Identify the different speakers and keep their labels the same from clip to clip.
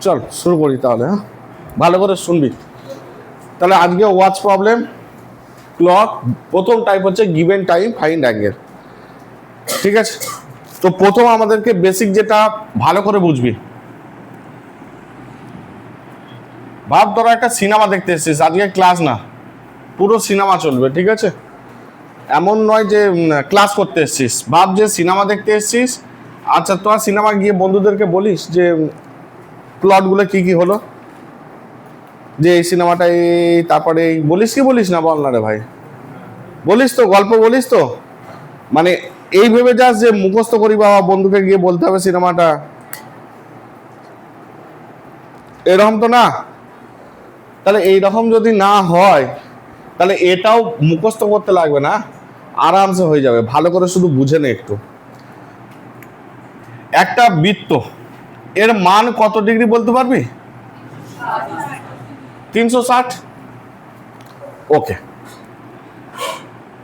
Speaker 1: চল শুরু করি তাহলে। হ্যাঁ, ভালো করে শুনবি। তাহলে আজকে ওয়াচ প্রবলেম, ক্লক, প্রথম টাইপ হচ্ছে গিভেন টাইম ফাইন্ড অ্যাঙ্গেল। ঠিক আছে, তো প্রথম আমাদেরকে বেসিক যেটা ভালো করে বুঝবি, ভাব তোরা একটা সিনেমা দেখতে এসেছিস, আজকে ক্লাস না, পুরো সিনেমা চলবে। ঠিক আছে, এমন নয় যে ক্লাস করতে এসেছিস, ভাব যে সিনেমা দেখতে এসেছিস। আচ্ছা, তোরা সিনেমা গিয়ে বন্ধুদেরকে বলিস যে প্লটগুলো কি কি হলো, যে এই সিনেমাটাই, তারপরে বলিস কি বলিস না, বল না রে ভাই, বলিস তো, গল্প বলিস তো, মানে এই ভেবে যাস যে মুখস্থ করি বাবা, বন্ধুকে গিয়ে বলতে হবে সিনেমাটা, এরকম তো না। তাহলে এইরকম যদি না হয় তাহলে এটাও মুখস্থ করতে লাগবে না, আরামসে হয়ে যাবে। ভালো করে শুধু বুঝে নে একটু। একটা বৃত্ত, এর মান কত ডিগ্রি বলতে পারবি? 360। ওকে,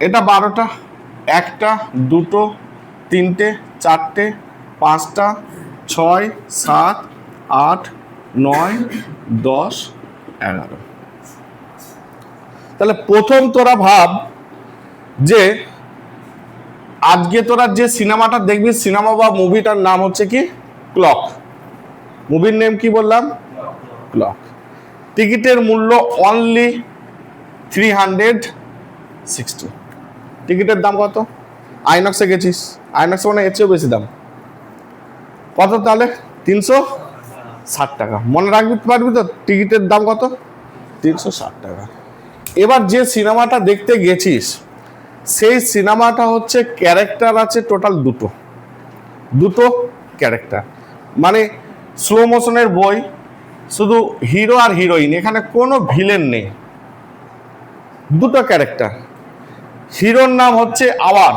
Speaker 1: এটা 12টা, 1টা 2টো 3টে 4টে 5টা 6 7 8 9 10 11। তাহলে প্রথম তোরা ভাব যে আজকে তোরা যে সিনেমাটা দেখবি, সিনেমা বা মুভিটার নাম হচ্ছে কি? ক্লক। মুভির নেম কি বললাম? ক্লক। টিকিটের মূল্য অনলি 360। টিকিটের দাম কত? আইনক্সে গেছিস, আইনক্সে মানে এর চেয়েও বেশি দাম। কত তাহলে? 360 টাকা। মনে রাখবি পারবি তো টিকিটের দাম কত? 360 টাকা। এবার যে সিনেমাটা দেখতে গেছিস, সেই সিনেমাটা হচ্ছে ক্যারেক্টার আছে টোটাল দুটো ক্যারেক্টার, মানে স্লো মোশনের বই, শুধু হিরো আর হিরোইন, এখানে কোনো ভিলেন নেই, দুটো ক্যারেক্টার। হিরোর নাম হচ্ছে আওয়ার,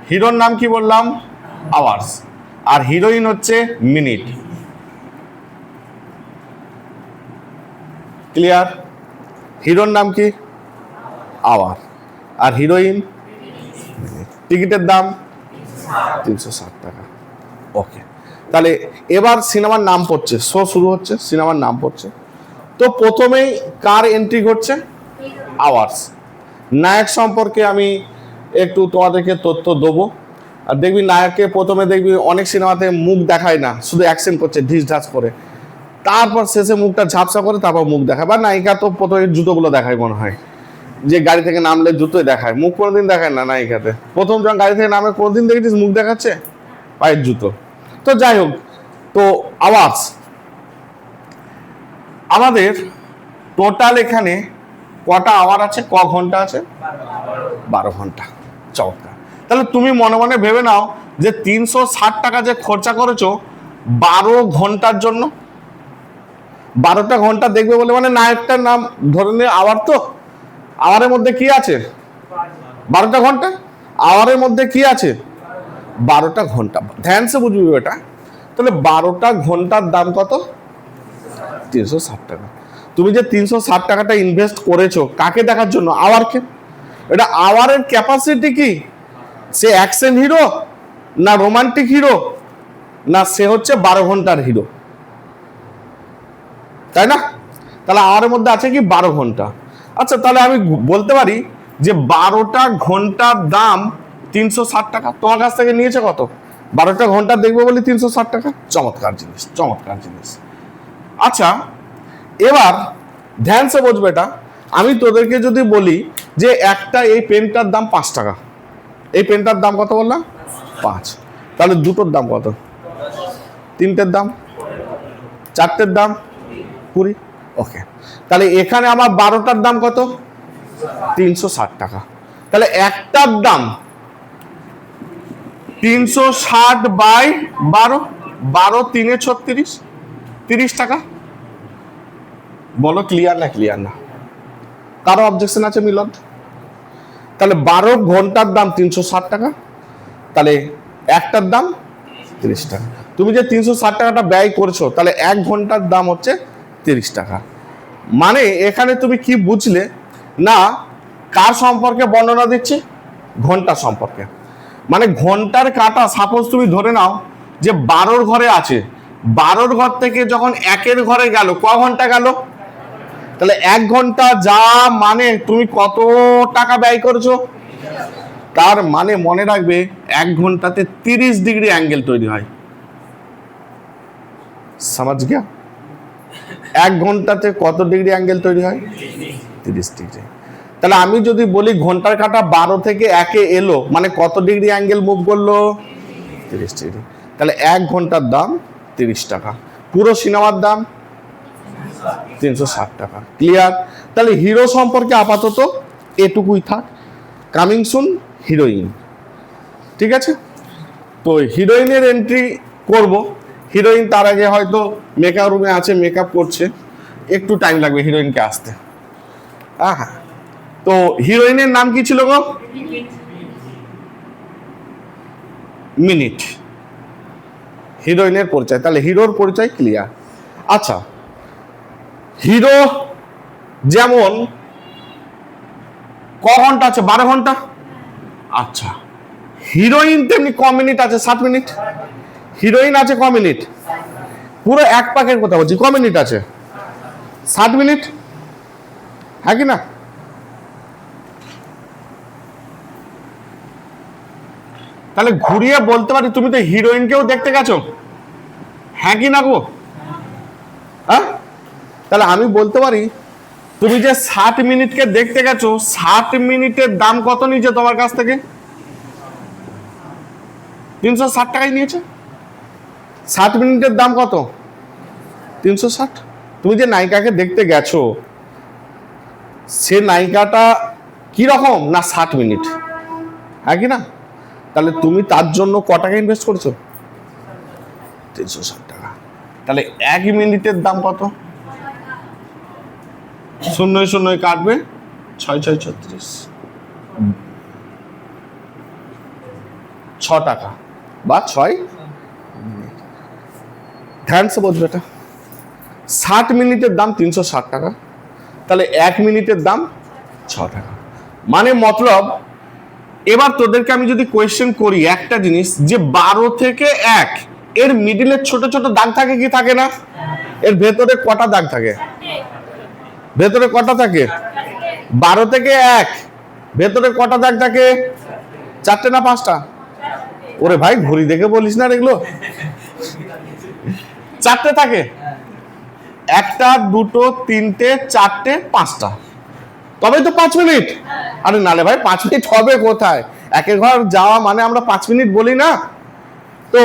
Speaker 1: হিরোর নাম কি বললাম? আওয়ার্স। আর হিরোইন হচ্ছে মিনিট। ক্লিয়ার? হিরোর নাম কি? আওয়ার, আর হিরোইন মিনিট। টিকিটের দাম 360 টাকা। ওকে, তাহলে এবার সিনেমার নাম পড়ছে, শো শুরু হচ্ছে, সিনেমার নাম পড়ছে। তো প্রথমেই কার এন্ট্রি ঘটছে? আওয়ার্স। নায়ক সম্পর্কে আমি একটু তোমাদেরকে তথ্য দেবো। আর দেখবি নায়ককে প্রথমে দেখবি অনেক সিনেমাতে মুখ দেখায় না, শুধু অ্যাকশন করছে ঢিস ঢাস করে, তারপর শেষে মুখটা ঝাপসা করে তারপর মুখ দেখায়। বা নায়িকা তো প্রথমে জুতোগুলো দেখায়, মনে হয় যে গাড়ি থেকে নামলে জুতোই দেখায়, মুখ কোনোদিন দেখায় না নায়িকাতে। প্রথম যখন গাড়ি থেকে নামে কোনোদিন দেখেছিস মুখ দেখাচ্ছে? পায়ের জুতো। তো যাই হোক, তো আওয়াজ আমাদের টোটাল এখানে কটা আওয়ার আছে, ক ঘন্টা আছে? 12 ঘন্টা। চমৎকার। তাহলে তুমি মনে মনে ভেবে নাও যে 360 টাকা যে খরচা করেছো 12 ঘন্টার জন্য। 12টা ঘন্টা দেখবে বলে, মানে নায়কটার নাম ধরে নিয়ে আওয়ার, তো আওয়ারের মধ্যে কি আছে? 12টা ঘন্টা। আওয়ারের মধ্যে কি আছে? 12টা ঘন্টা। ধ্যান সে বুঝবি এটা। তাহলে 12টা ঘন্টার দাম কত? 360 টাকা। তুমি যে 360 টাকাটা ইনভেস্ট করেছো কাকে দেখার জন্য? আওয়ারকে। এটা আওয়ারের ক্যাপাসিটি কি? সে অ্যাকশন হিরো, না রোমান্টিক হিরো, না সে হচ্ছে 12 ঘন্টার হিরো, তাই না? তাহলে আওয়ারের মধ্যে আছে কি? 12 ঘন্টা। আচ্ছা, তাহলে আমি বলতে পারি যে 12টা ঘন্টার দাম 360 টাকা। তোমার কাছ থেকে নিয়েছে কত? 12টা ঘন্টা দেখবে বলি 360 টাকা। চমৎকার জিনিস, চমৎকার জিনিস। আচ্ছা, এবার ধ্যান সে বুঝবে এটা। আমি তোদেরকে যদি বলি যে একটা এই পেনটার দাম 5 টাকা, এই পেনটার দাম কত বললাম? 5। তাহলে দুটোর দাম কত? 3টের দাম, 4টের দাম 20। ওকে, তাহলে এখানে আমার 12টার দাম কত? 360 টাকা। তাহলে একটার দাম 360 বাই 12, 12 3 36, 30 টাকা। বলো ক্লিয়ার না ক্লিয়ার না? কারো অবজেকশন আছে মিলন? তাহলে 12 ঘন্টার দাম 360 টাকা, তাহলে একটার দাম 30 টাকা। তুমি যে 360 টাকাটা ব্যয় করছো, তাহলে 1 ঘন্টার দাম হচ্ছে 30 টাকা। মানে এখানে তুমি কি বুঝলে না? কার সম্পর্কে বর্ণনা দিচ্ছে? ঘন্টা সম্পর্কে। মানে ঘন্টার কাটা, সাপোজ তুমি ধরে নাও যে 12 ঘরে আছে, 12 ঘর থেকে যখন 1 ঘরে গেল, ক ঘন্টা গেল? তাহলে 1 ঘন্টা যা মানে তুমি কত টাকা ব্যয় করেছো? তার মানে মনে রাখবে 1 ঘন্টাতে 30 ডিগ্রি অ্যাঙ্গেল তৈরি হয়। समझ गया? 1 ঘন্টাতে কত ডিগ্রি অ্যাঙ্গেল তৈরি হয়? 30 ডিগ্রি। তাহলে আমি যদি বলি ঘন্টার কাঁটা 12 থেকে 1 এ এলো, মানে কত ডিগ্রি অ্যাঙ্গেল মুভ করলো? 30 ডিগ্রি। তাহলে 1 ঘন্টার দাম 30 টাকা। পুরো সিনেমার দাম 360 টাকা। ক্লিয়ার? তাহলে হিরো সম্পর্কে আপাতত এটুকুই থাক। Coming soon heroine. ঠিক আছে? তো হিরোইনের এন্ট্রি করব। হিরোইন তার আগে হয়তো মেকআপ রুমে আছে, মেকআপ করছে, একটু টাইম লাগবে হিরোইনকে আসতে। হ্যাঁ, তো হিরোইনের নাম কি ছিল গো? মিনিট। হিরোইনের পরিচয়, তাহলে হিরোর পরিচয় ক্লিয়ার। আচ্ছা, হিরো যেমন ক ঘন্টা আছে? 12 ঘন্টা। আচ্ছা, হিরোইন তেমনি ক মিনিট আছে? 7 মিনিট। হিরোইন আছে ক মিনিট? পুরো এক পাকের কথা বলছি, ক মিনিট আছে? 7 মিনিট। হ্যাঁ কি না? তাহলে ঘুরিয়ে বলতে পারি তুমি তো হিরোইনকেও দেখতে গেছো, হ্যাঁ কি না গো? হ্যাঁ, তাহলে আমি বলতে পারি তুমি যে 7 মিনিটকে দেখতে গেছো, 7 মিনিটের দাম কত নিয়েছে তোমার কাছ থেকে? 360 টাকাই নিয়েছে। 7 মিনিটের দাম কত? 360। তুমি যে নায়িকাকে দেখতে গেছো, সে নায়িকাটা কি রকম? না 60 মিনিট, হ্যাঁ কি না? তাহলে তুমি তার জন্য ক টাকা ইনভেস্ট করছো? 360 টাকা। তাহলে 1 মিনিটের দাম কত? 0 0 কাটবে, 6 6 36, 6 টাকা বা 6। ধ্যান সে বোঝ বেটা, 60 মিনিটের দাম 360 টাকা, তাহলে 1 মিনিটের দাম 6 টাকা। মানে মতলব, এবার তোদেরকে আমি যদি কোয়েশ্চেন করি একটা জিনিস, যে 12 থেকে 1 এর মিডিলে ছোট ছোট দাগ থাকে কি থাকে না? এর ভেতরে কটা দাগ থাকে? ভেতরে কটা থাকে? 12 থেকে 1 ভেতরে কটা দাগ থাকে? 4টে না 5টা? ওরে ভাই, ঘড়ি দেখে বলিস না এগুলো। 4টে থাকে। 1টা 2টো 3টে 4টে 5টা, তবেই তো 5 মিনিট। আরে নালে ভাই 5 মিনিট হবে কোথায়? 1 ঘর যাওয়া মানে আমরা 5 মিনিট বলি না। তো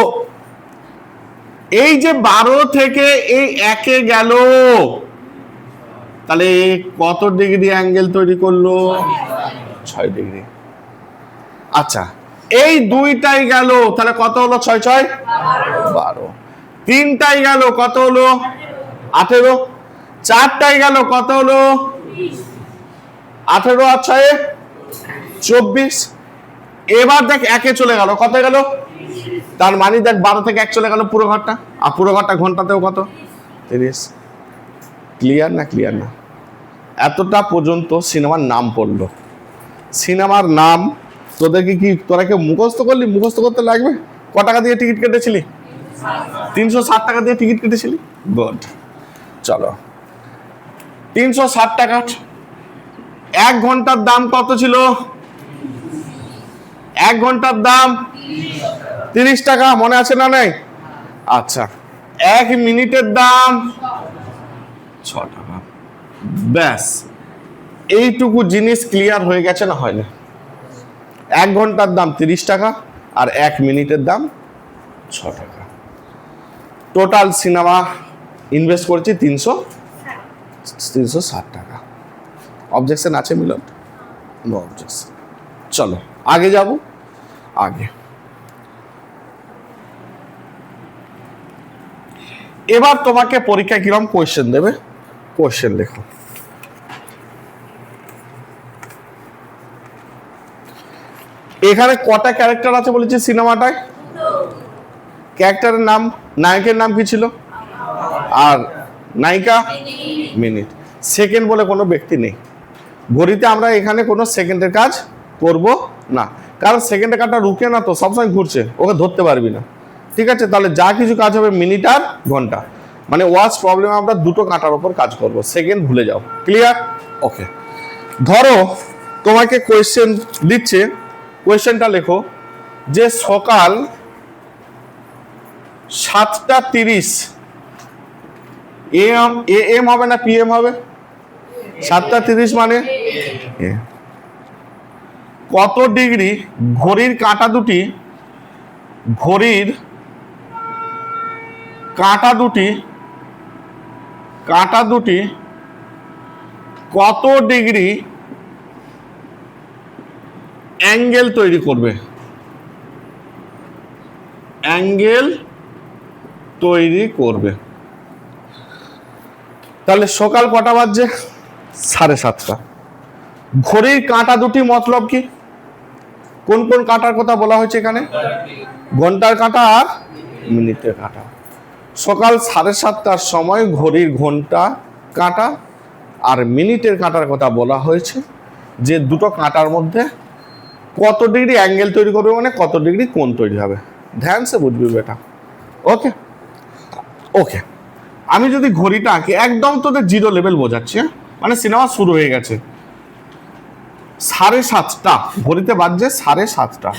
Speaker 1: এই যে 12 থেকে এই 1 এ গেল, তাহলে কত ডিগ্রি অ্যাঙ্গেল তৈরি করলো? 6 ডিগ্রি। আচ্ছা, এই 2টাই গেল, তাহলে কত হলো? 6 6 12। 3টাই গেল, কত হলো? 18। 4টাই গেল, কত হলো? 18 আর 6 24। এবার দেখ 1 চলে গেল, কত গেল? তার মানে দেখ 12 থেকে 1 চলে গেল পুরো ঘরটা, আর পুরো ঘরটা ঘন্টাতেও কত? 30। ক্লিয়ার না? ক্লিয়ার না? এতটা পর্যন্ত সিনেমার নাম পড়লো। সিনেমার নাম তোদেরকে কি, তোরা কেউ মুখস্থ করলি? মুখস্থ করতে লাগবে? ক টাকা দিয়ে টিকিট কেটেছিলি? 360 টাকা দিয়ে টিকিট কেটেছিলি। গুড। চলো, 360 টাকা। 1 ঘন্টার দাম কত ছিল? 1 ঘন্টার দাম 30 টাকা, মনে আছে না? নাই? আচ্ছা, 1 মিনিটের দাম 6 টাকা। ব্যাস, এইটুকু জিনিস ক্লিয়ার হয়ে গেছে না? হয়নি? 1 ঘন্টার দাম 30 টাকা আর 1 মিনিটের দাম 6 টাকা। টোটাল সিনেমা ইনভেস্ট করেছি 360 টাকা। অবজেকশন আছে মিলন? No objection. চলো আগে যাব। আগে এবার তোমাকে পরীক্ষা কিরকম কোয়েশ্চেন দেবে? কোয়েশ্চেন দেখো। এখানে কটা ক্যারেক্টার আছে বলেছি সিনেমাটায়? ক্যারেক্টারের নাম, নায়কের নাম কি ছিল? আর নায়িকা? মিনিট। সেকেন্ড বলে কোনো ব্যক্তি নেই ঘড়িতে। আমরা এখানে কোনো সেকেন্ডের কাজ করব না, কারণ সেকেন্ডের কাজটা রুকে না, তো সবসময় ঘুরছে, ওকে ধরতে পারবি না। ঠিক আছে, তাহলে যা কিছু কাজ হবে মিনিট আর ঘন্টা, মানে ওয়াচ প্রবলেম আমরা দুটো কাঁটার উপর কাজ করব, সেকেন্ড ভুলে যাও। ক্লিয়ার? ওকে, ধরো তোমাকে কোয়েশ্চেন দিচ্ছে, কোয়েশ্চেনটা লেখো যে সকাল 7:30 AM হবে না PM হবে? 7:30 মানে কত ডিগ্রি ঘড়ির কাঁটা দুটি কত ডিগ্রি অ্যাঙ্গেল তৈরি করবে? তাহলে সকাল কটা বাজছে? 7:30। ঘড়ির কাঁটা দুটি মতলব কি? কোন কোন কাঁটার কথা বলা হয়েছে এখানে? ঘন্টার কাঁটা আর মিনিটের কাঁটা। সকাল 7:30টার সময় ঘড়ির ঘন্টা কাঁটা আর মিনিটের কাঁটার কথা বলা হয়েছে, যে দুটো কাঁটার মধ্যে কত ডিগ্রি অ্যাঙ্গেল তৈরি করবে, মানে কত ডিগ্রি কোণ তৈরি হবে। ধ্যান সে বুঝবি বেটা। ওকে ওকে, আমি যদি ঘড়িটা আঁকি, একদম তোদের জিরো লেভেল বোঝাচ্ছি, মানে সিনেমা শুরু হয়ে গেছে। 7:30, ঘড়িতে বাজছে 7:30।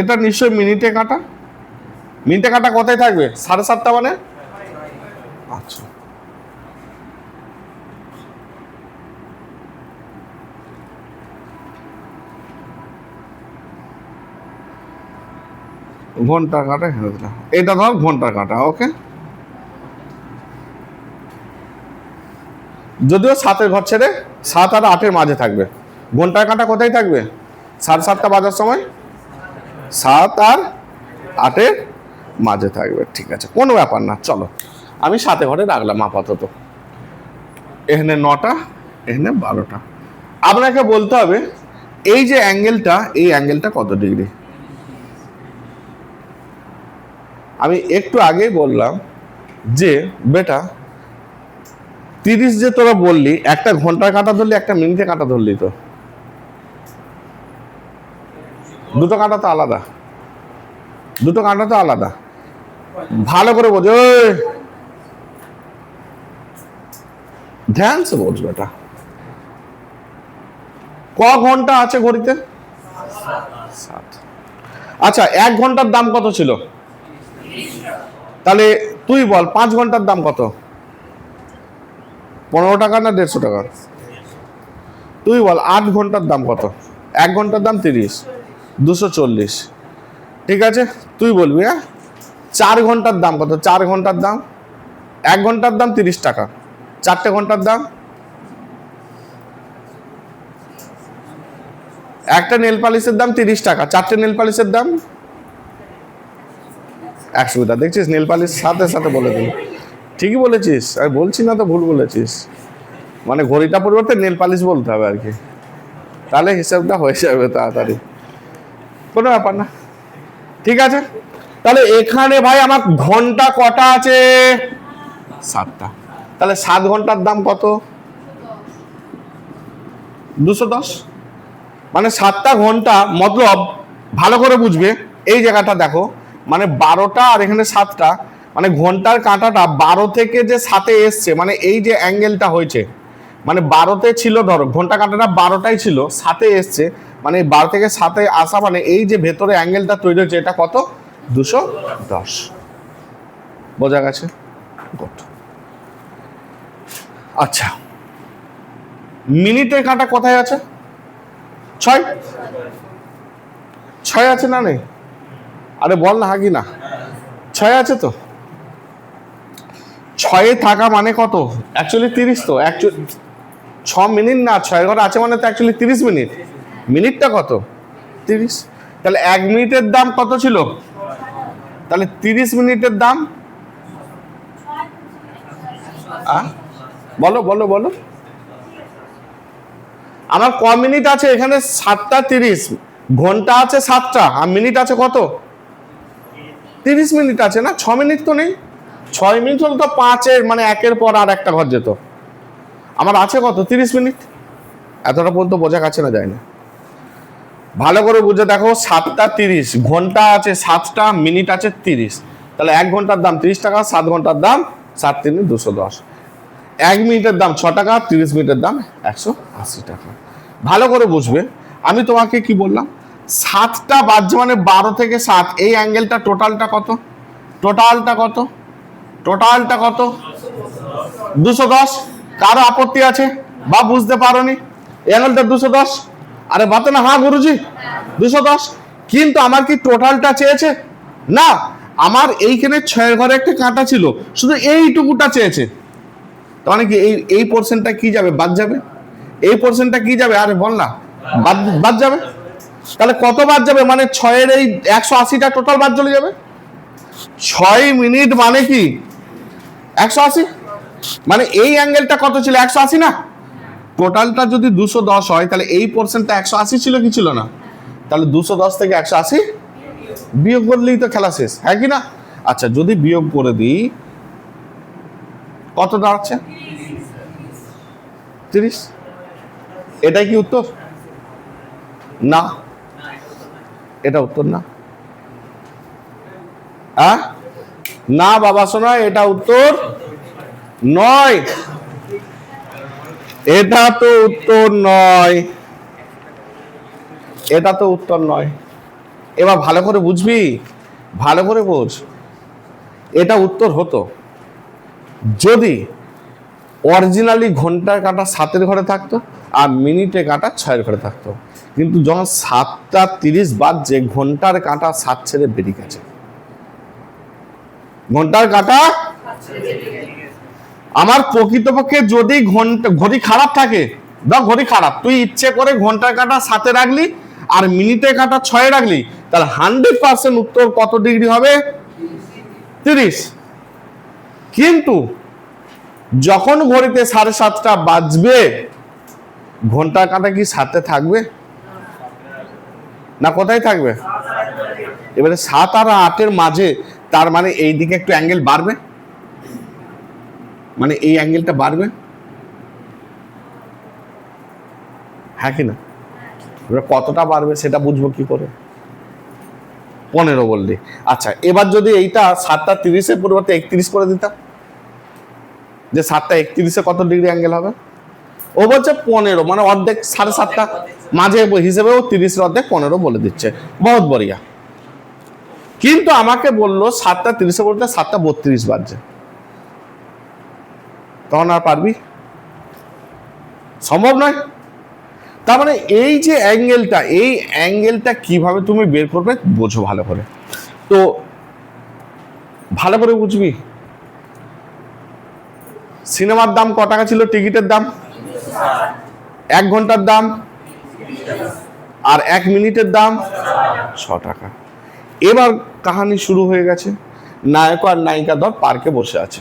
Speaker 1: এটা নিশ্চয়ই মিনিটে কাটা। মিনিটে কাটা কোথায় থাকবে? 7:30 মানে আচ্ছা, ঘন্টা কাটা, এটা ধর ঘন্টা কাটা। ওকে, যদিও 7-এর ঘর ছেড়ে 7 আর 8-এর মাঝে থাকবে। ঘন্টার কাঁটা কোথায় থাকবে? 7:30 বাজার সময় 7 আর 8-এর মাঝে থাকবে। ঠিক আছে, কোনো ব্যাপার না, চলো আমি 7-এ ঘরে রাখলাম আপাতত। এখানে 9টা, এখানে 12টা। আপনাকে বলতে হবে এই যে অ্যাঙ্গেলটা, এই অ্যাঙ্গেলটা কত ডিগ্রি। আমি একটু আগেই বললাম যে বেটা 30 যে তোরা বললি, একটা ঘন্টার কাঁটা ধরলি, একটা মিনিটের কাঁটা ধরলি, তো দুটো কাঁটা তো আলাদা, ভালো করে বোঝো, ধ্যান সে বোঝ বেটা। ক ঘন্টা আছে ঘড়িতে? 7। আচ্ছা, 1 ঘন্টার দাম কত ছিল? তাহলে তুই বল 5 ঘন্টার দাম কত? 15 টাকা না 150 টাকা? তুই বল 8 ঘন্টার দাম কত? 1 ঘন্টার দাম 30, 240। ঠিক আছে, তুই বলবি। 4 ঘন্টার দাম কত? 4 ঘন্টার দাম, 1 ঘন্টার দাম 30 টাকা, 4টে ঘন্টার দাম, একটা নেল পালিশের দাম 30 টাকা, 4টে নেল পালিশের দাম 100 টাকা। দেখছিস, নেল পালিশ সাথে সাথে বলে দিল। ঠিকই বলেছিস, আমি বলছি না তো ভুল বলেছিস, মানে ঘড়িটা পরিবর্তে নেল পালিশ বলতে হবে আর কি, তাহলে হিসাবটা হয়ে যাবে তাড়াতাড়ি, কোনো ব্যাপার না। ঠিক আছে, তাহলে এখানে ভাই আমার ঘন্টা কটা আছে? 7টা। তাহলে 7 ঘন্টার দাম কত? 210। মানে 7টা ঘন্টা মতলব, ভালো করে বুঝবে এই জায়গাটা দেখো, মানে 12টা আর এখানে 7টা, মানে ঘন্টার কাঁটাটা 12 থেকে যে 7-এ এসছে, মানে এই যে অ্যাঙ্গেলটা হয়েছে, মানে 12তে ছিল, ধরো ঘন্টা কাঁটাটা 12টাই ছিল, 7-এ এসছে, মানে 12 থেকে 7-এ আসা, মানে এই যে ভেতরে অ্যাঙ্গেলটা তৈরি হয়েছে, এটা কত? 210। বোঝা গেছে? গুড। আচ্ছা, মিনিটের কাঁটা কোথায় আছে? 6 আছে না নেই? আরে বল না, হাগি না। 6 আছে তো। 6-এ থাকা মানে কত? অ্যাকচুয়ালি 30 তো। 6 মিনিট না, 6 ঘন্টা আছে মানে তো অ্যাকচুয়ালি 30 মিনিট। মিনিটটা কত? 30। তাহলে 1 মিনিটের দাম কত ছিল? তাহলে 30 মিনিটের দাম, বলো বলো বলো। আমার ক মিনিট আছে এখানে? 7:30। ঘন্টা আছে 7টা, আর মিনিট আছে কত? 30 মিনিট আছে না, 6 মিনিট তো নেই। 6 মিনিট হলে তো 5-এর মানে 1-এর পর আর একটা ঘর যেত। আমার আছে কত? 30 মিনিট। এতটা পর্যন্ত বোঝা গেছে না, যায় না? ভালো করে বুঝে দেখো, 7টা 30, ঘন্টা আছে 7টা, মিনিট আছে 30, তাহলে 1 ঘন্টার দাম 30 টাকা, 7 ঘন্টার দাম 7 × 3 = 210, 1 মিনিটের দাম 6 টাকা, 30 মিনিটের দাম 180 টাকা। ভালো করে বুঝবে, আমি তোমাকে কি বললাম, 7টা বাজছে মানে 12 থেকে 7, এই অ্যাঙ্গেলটা টোটালটা কত? টোটালটা কত? 210। কারো আপত্তি আছে বা বুঝতে পারোনি এই অ্যাঙ্গেলটা 210? আরে বাতো না, হ্যাঁ গুরুজি 210। কিন্তু আমার কি টোটালটা চেয়েছে? না, আমার এইখানে 6 ঘরে একটা কাঁটা ছিল, শুধু এইটুকুটা চেয়েছে। তার মানে কি এই পোর্শনটা কি যাবে? বাদ যাবে। এই পোর্শনটা কি যাবে? আরে বল না, বাদ যাবে। তাহলে কত বাদ যাবে? মানে 6 এর এই 180টা টোটাল বাদ চলে যাবে। 6 মিনিট মানে কি 180, মানে এই অ্যাঙ্গেলটা কত ছিল? 180 না? টোটালটা যদি 210 হয়, তাহলে এই পোর্শনটা 180 ছিল কি ছিল না? তাহলে 210 থেকে 180 বিয়োগ করলেই তো খেলা শেষ, হ্যাঁ কি না? আচ্ছা, যদি বিয়োগ করে দিই কত দাঁড়াচ্ছে? 30। এটাই কি উত্তর? না, এটা উত্তর না। না বাবা শোনা, এটা উত্তর নয়, এটা তো উত্তর নয়, এটা তো উত্তর নয়। এবার ভালো করে বুঝবি, ভালো করে বোঝ। এটা উত্তর হতো যদি অরিজিনালি ঘন্টার কাঁটা 7-এর ঘরে থাকতো আর মিনিটে কাঁটা 6-এর ঘরে থাকতো। কিন্তু যখন 7টা 30 বাজছে, ঘন্টার কাঁটা 7 ছেড়ে বেরিয়ে গেছে। ঘন্টার কাঁটা আমার প্রকৃতপক্ষে যদি ঘড়ি খারাপ থাকে, ঘড়ি খারাপ, তুই ইচ্ছে করে ঘন্টার কাঁটা 7-এ রাখলি আর মিনিটের কাঁটা 6-এ রাখলি, তাহলে 100% উত্তর কত ডিগ্রি হবে? 30। কিন্তু যখন ঘড়িতে 7:30টা বাজবে, ঘন্টার কাঁটা কি 7-এ থাকবে না কোথায় থাকবে? এবারে 7 আর 8-এর মাঝে, তার মানে এই দিকে একটু অ্যাঙ্গেল বাড়বে, মানে এই অ্যাঙ্গেলটা বাড়বে, হ্যাঁ কি না? এবার কতটা বাড়বে সেটা বুঝবো কি করে? 15 বললি। আচ্ছা, এবার যদি এইটা 7টা 30-এর পরিবর্তে 31 করে দিতাম, যে 7টা 31-এ কত ডিগ্রি অ্যাঙ্গেল হবে? ও বলছে 15, মানে অর্ধেক, 7.5টা মাঝে হিসেবেও 30-এর অর্ধেক 15 বলে দিচ্ছে, বহুত বড়িয়া। কিন্তু আমাকে বললো 7টা 30-এ বলতে 7টা 32 বাজছে, তখন আর পারবি? সম্ভব নয়। তার মানে এই যে অ্যাঙ্গেলটা, এই অ্যাঙ্গেলটা কিভাবে তুমি বের করবে বোঝো ভালো করে। তো ভালো করে বুঝবি, সিনেমার দাম ক টাকা ছিল? টিকিটের দাম 1 ঘন্টার দাম, আর 1 মিনিটের দাম 6 টাকা। এবার কাহিনী শুরু হয়ে গেছে, নায়ক আর নায়িকা ধর পার্কে বসে আছে,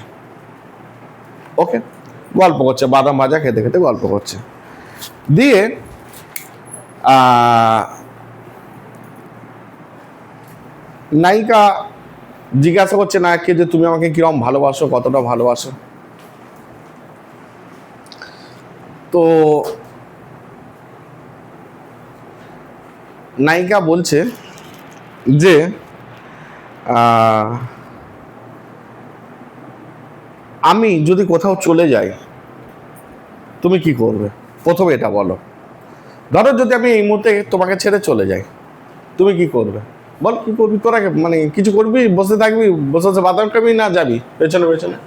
Speaker 1: ওকে, গল্প করছে, বাদাম ভাজা খেতে খেতে গল্প করছে। দিয়ে নায়িকা জিজ্ঞাসা করছে নায়ককে যে তুমি আমাকে কিরকম ভালোবাসো, কতটা ভালোবাসো? তো নায়িকা বলছে যে আমি যদি কোথাও চলে যাই তুমি কি করবে? প্রথমে এটা বলো। ধরো যদি আমি এই মুহূর্তে তোমাকে ছেড়ে চলে যাই, তুমি কি করবে? বল, কি করবি তোরা? মানে কিছু করবি? বসে থাকবি? বসে বসে বাদাম খাবি না যাবি পেছনে পেছনে?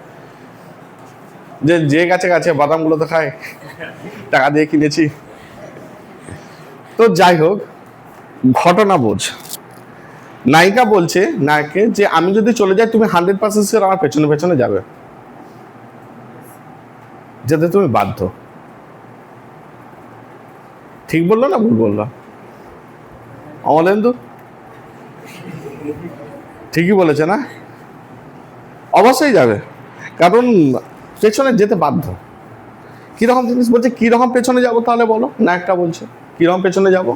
Speaker 1: যে গাছে গাছে বাদামগুলো তো খায়, টাকা দিয়ে কিনেছি। তো যাই হোক, ঘটনা বোঝ। নায়িকা বলছে নায়ককে যে আমি যদি চলে যাই তুমি 100% আমার পেছনে পেছনে যাবে, যেতে তুমি বাধ্য। ঠিক বললো না ভুল বললো? অমলেন্দু ঠিকই বলেছে না? অবশ্যই যাবে, কারণ পেছনে যেতে বাধ্য। কিরকম জিনিস বলছে? কিরকম পেছনে যাব তাহলে বলো? না একটা বলছে কিরকম পেছনে যাব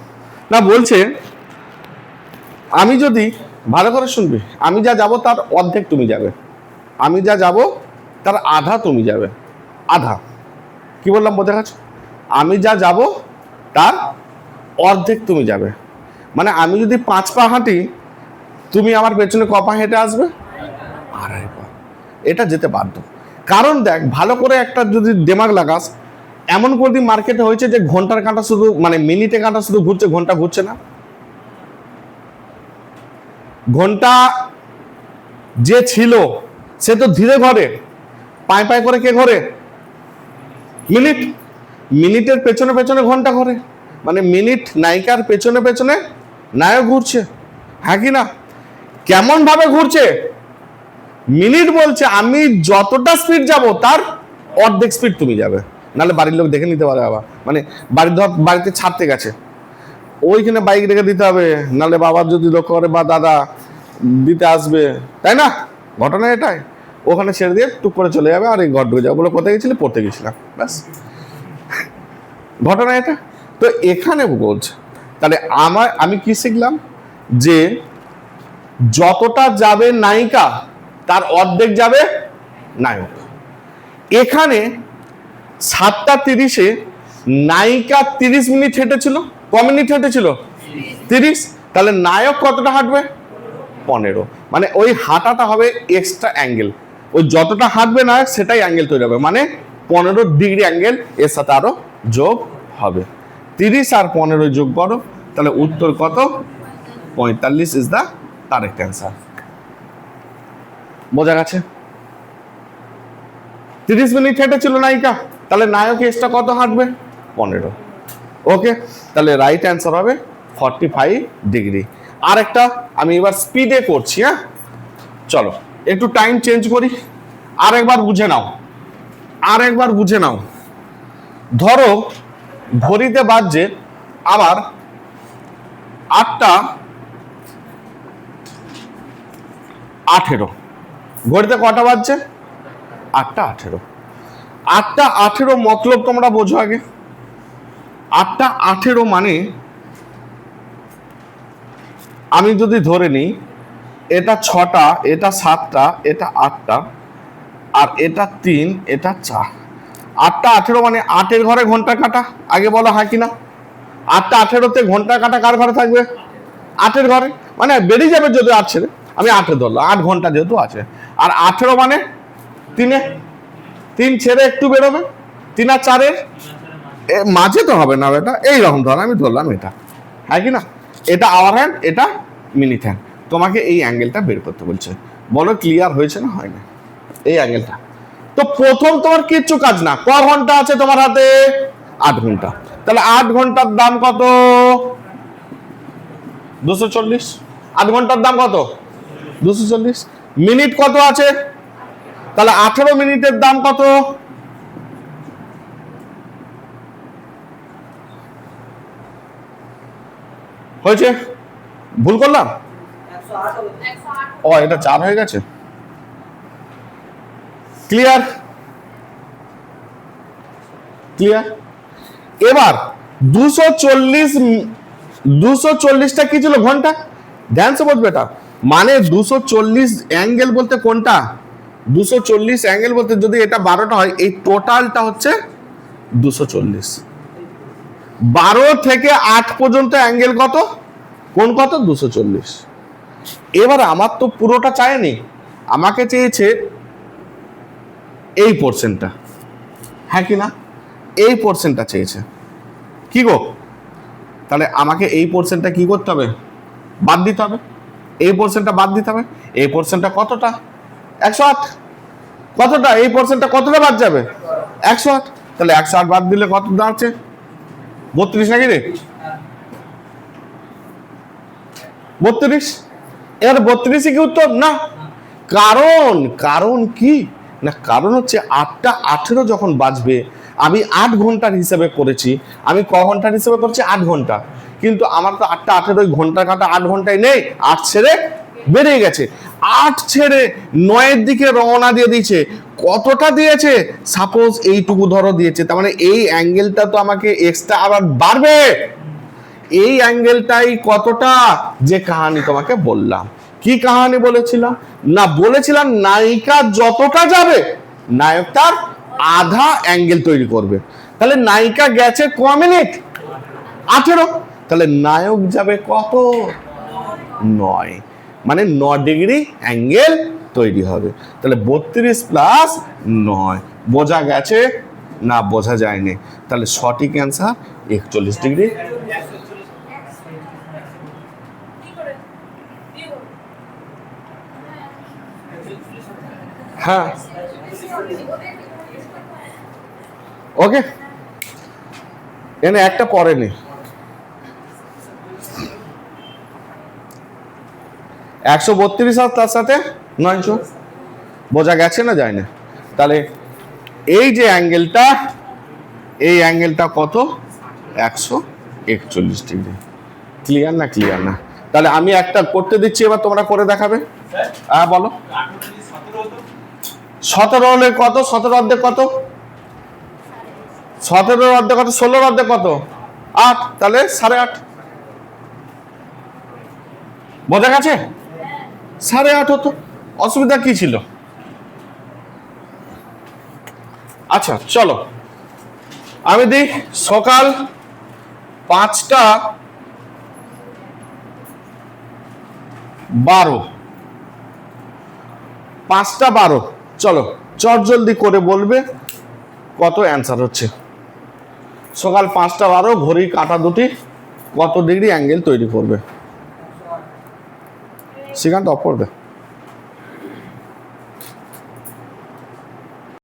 Speaker 1: না, বলছে আমি যদি, ভালো করে শুনবি, আমি যা যাব তার অর্ধেক তুমি যাবে, আমি যা যাব তার আধা তুমি যাবে। আধা কি বললাম বোঝা গেছে? আমি যা যাব তার অর্ধেক তুমি যাবে। মানে আমি যদি 5 পা হাঁটি, তুমি আমার পেছনে ক পা হেঁটে আসবে? 2.5 পা। এটা যেতে বাধ্য। কারণ দেখ, ভালো করে একটা যদি দিমাগ লাগাস, এমন করে দিন মার্কেটে হয়েছে যে ঘন্টার কাঁটা শুধু, মানে মিনিটে কাঁটা শুধু ঘুরছে, ঘন্টা ঘুরছে না। ঘন্টা যে ছিল সে তো ধীরে ঘরে, পায়ে পায়ে করে কে ঘরে? মিনিট। মিনিটের পেছনে পেছনে ঘন্টা ঘরে, মানে মিনিট নায়িকার পেছনে পেছনে নায়ক ঘুরছে, হ্যাঁ কি না? কেমন ভাবে ঘুরছে? মিনিট বলছে আমি যতটা স্পিড যাব তার অর্ধেক স্পিড তুমি যাবে, নাহলে বাড়ির লোক দেখে নিতে পারে। বাবা মানে বাড়িতে ছাড়তে গেছে, ওইখানে বাইক রেখে দিতে হবে, নাহলে বাবার যদি লক্ষ্য করে বা দাদা দিতে আসবে, তাই না? ঘটনা এটাই। ওখানে ছেড়ে দিয়ে টুক করে চলে যাবে, আর এই ঘর ঢুকে যাবে, বলে কোথায় গেছিলে? পড়তে গেছিলাম, ব্যাস। ঘটনা এটা। তো এখানে বলছে, তাহলে আমি কি শিখলাম? যে যতটা যাবে নায়িকা তার অর্ধেক যাবে নায়ক। এখানে 7:30-এ নায়িকা 30 মিনিট হেঁটেছিল। ক মিনিট হেঁটেছিল? 30। তাহলে নায়ক কতটা হাঁটবে? 15। মানে ওই হাঁটাটা হবে এক্সট্রা অ্যাঙ্গেল। ওই যতটা হাঁটবে নায়ক সেটাই অ্যাঙ্গেল তৈরি হবে, মানে 15 ডিগ্রি অ্যাঙ্গেল এর সাথে আরো যোগ হবে। 30 আর 15 যোগ করো, তাহলে উত্তর কত? 45 ইজ দ্য কারেক্ট অ্যান্সার। বোঝা গেছে? 30 মিনিট হেঁটেছিল নায়িকা, তাহলে নায়ক এক্সট্রা কত হাঁটবে? 15। ওকে, তাহলে রাইট অ্যান্সার হবে 45 ডিগ্রি। আর একটা আমি এবার স্পিডে করছি। হ্যাঁ, চলো একটু টাইম চেঞ্জ করি, আর একবার বুঝে নাও। ধরো ঘড়িতে বাজছে আবার 8:18। ঘড়িতে কটা বাজছে? 8:18। 8:18 মতলব তোমরা বোঝো আগে। 8:18 মানে আমি যদি ধরে নিই এটা 6টা, এটা 7টা, এটা 8টা, আর এটা 3, এটা 4। 8:18 মানে 8-এর ঘরে ঘন্টা কাটা। আগে বলো হ্যাঁ কিনা? 8:18-তে ঘন্টা কাটা কার ঘরে থাকবে? 8-এর ঘরে। মানে বেরিয়ে যাবে যদি 8 ছেড়ে, আমি 8-এ ধরলাম, 8 ঘন্টা যেহেতু আছে। আর 18 মানে 3-এ, 3 ছেড়ে একটু বেরোবে, 3 আর 4-এর মাঝে তো হবে না বেটা, এইরকম ধর, আমি ধরলাম এটা, হ্যাঁ কি না? এটা আওয়ার হ্যান্ড, এটা মিনিট হ্যান্ড। তোমাকে এই অ্যাঙ্গেলটা বের করতে বলছে। বলো ক্লিয়ার হয়েছে না হয় না? এই অ্যাঙ্গেলটা তো প্রথম তোমার কিচ্ছু কাজ না। ক ঘন্টা আছে তোমার হাতে? 8 ঘন্টা। তাহলে 8 ঘন্টার দাম কত? 240। 8 ঘন্টার দাম কত? 240। মিনিট কত আছে? তাহলে 18 মিনিটের দাম কত? হয়েছে? ভুল করলাম? ও, এটা 4 হয়ে গেছে। ক্লিয়ার? এবার 240টা কি ছিল? ঘন্টা। ধ্যান সে বোঝ বেটা, মানে 240 অ্যাঙ্গেল বলতে কোনটা? 240 অ্যাঙ্গেল বলতে যদি এটা 12টা হয়, এই টোটালটা হচ্ছে 240। 12 থেকে 8 পর্যন্ত অ্যাঙ্গেল কত? কোন কত? 240। এবার আমার তো পুরোটা চায়নি, আমাকে চেয়েছে এই পোর্শনটা, হ্যাঁ কি না? এই পোর্শনটা চেয়েছে। কি গো? তাহলে আমাকে এই পোর্শনটা কি করতে হবে? বাদ দিতে হবে। এই পোর্শনটা বাদ দিতে হবে। এই পোর্শনটা কতটা? 108। কতটা? এই পোর্শনটা কতটা বাদ যাবে? 108। তাহলে 108 বাদ দিলে কত দাঁড়াচ্ছে? 32 নাকি রে? 32। এর 32 কি উত্তর? না। কারণ কি না, কারণ হচ্ছে 8:18 যখন বাজবে, আমি 8 ঘন্টার হিসাবে করেছি। আমি ক ঘন্টার হিসাবে করছি? 8 ঘন্টা। কিন্তু আমার তো 8:18 ঘন্টা কাটা 8 ঘন্টায় নেই, 8 ছেড়ে বেরিয়ে গেছে। 8 ছেড়ে 9-এর দিকে রওনা দিয়ে দিয়েছে। কতটা দিয়েছে? সাপোজ এইটুকু ধরো দিয়েছে, তার মানে এই অ্যাঙ্গেলটা তো আমাকে এক্সট্রা আবার বাড়বে। এই অ্যাঙ্গেলটাই কতটা? যে কাহিনী তোমাকে বললাম। কি কাহিনী বলেছিলাম না? বলেছিলাম নায়িকা যতটা যাবে নায়ক তার আধা অ্যাঙ্গেল তৈরি করবে। তাহলে নায়িকা গেছে ক মিনিট? 18, তাহলে নায়ক যাবে কত? 9, মানে 9 ডিগ্রি অ্যাঙ্গেল তৈরি হবে। তাহলে 32 প্লাস 9, বোঝা গেছে না বোঝা যায়নি? তাহলে সঠিক অ্যান্সার 41 ডিগ্রি। হ্যাঁ, ওকে, এনে একটা পড়েনি। 132 আর তার সাথে 900, বোঝা গেছে না যায় না? তাহলে এই যে অ্যাঙ্গেলটা, এই অ্যাঙ্গেলটা কত? 141 ডিগ্রি। ক্লিয়ার না? ক্লিয়ার না? তাহলে আমি একটা করতে দিচ্ছি, এবার তোমরা করে দেখাবে। হ্যাঁ বলো। 17 হলে কত? 17 অর্ধেক কত? 17 অর্ধেক কত? 16 অর্ধেক কত? 8, তাহলে 8.5। বোঝা গেছে? 8.5 হতো, অসুবিধা কি ছিল? আচ্ছা চলো, আমি দিই সকাল 5টা 12, 5টা 12। চলো চট জলদি করে বলবে কত অ্যান্সার হচ্ছে। সকাল 5টা 12, ঘড়ির কাঁটা দুটি কত ডিগ্রি অ্যাঙ্গেল তৈরি করবে? সেখানটা অফ করবে।